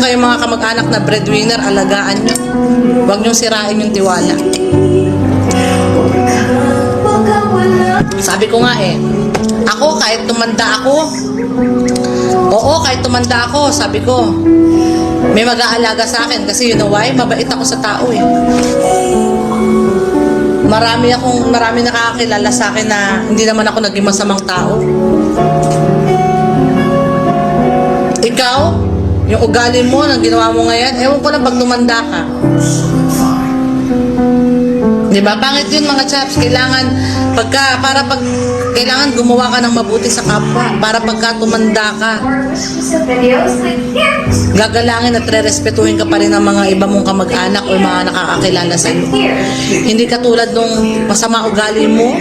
kayong mga kamag-anak na breadwinner, alagaan nyo. Huwag nyong sirain yung tiwala. Sabi ko nga ako kahit tumanda ako, kahit tumanda ako, sabi ko, may mag-aalaga sa akin kasi you know why? Mabait ako sa tao Marami nakakakilala sa akin na hindi naman ako naging masamang tao. Ikaw, yung ugali mo, nang ginawa mo ngayon, ewan ko lang pag tumanda ka. Diba? Pangit yun mga chaps. Kailangan gumawa ka ng mabuti sa kapwa. Para pagka tumanda ka, gagalangin at re-respetuhin ka pa rin ng mga iba mong kamag-anak o mga nakakakilala sa iyo. Hindi katulad nung masama ugali mo.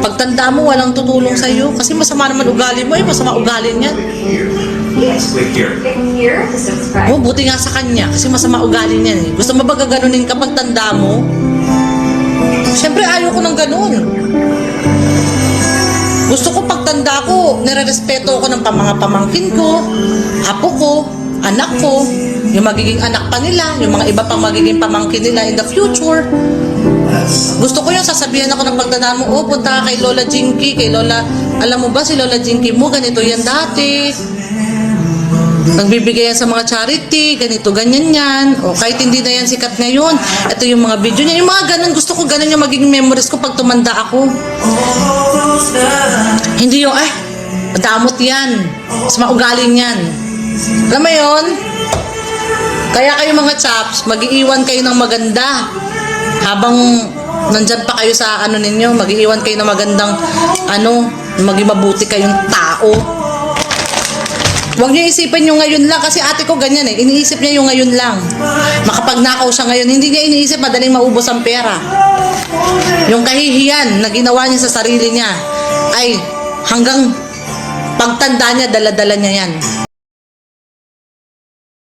Pagtanda mo, walang tutulong sa iyo. Kasi masama naman ugali mo, masama ugali niyan. Buti nga sa kanya kasi masama ugali niyan Gusto mo ba gaganunin ka pagtanda mo? Siyempre ayaw ko ng ganun. Gusto ko pagtanda ko, nire-respeto ko ng mga pamangkin ko, apo ko, anak ko, yung magiging anak pa nila, yung mga iba pang magiging pamangkin nila in the future. Gusto ko yung sasabihan ako ng pagtanda mo, punta kay Lola Jinky, kay Lola, alam mo ba si Lola Jinky mo, ganito yan dati. Nagbibigay yan sa mga charity, ganito, ganyan yan. O kahit hindi na yan sikat ngayon, ito yung mga video niya. Yung mga ganun, gusto ko ganun yung magiging memories ko pag tumanda ako. Hindi yung, damot yan. Mas maugaling yan. Alam mo yun? Kaya kayo mga chaps, mag-iiwan kayo ng maganda. Habang nandyan pa kayo sa ninyo, mag-iiwan kayo ng magandang, maging mabuti kayong tao. Huwag niyo isipin yung ngayon lang kasi ate ko ganyan iniisip niya yung ngayon lang. Makapagnakaw siya ngayon, hindi niya iniisip madaling maubos ang pera. Yung kahihiyan na ginawa niya sa sarili niya ay hanggang pagtanda niya, dala-dala niya yan.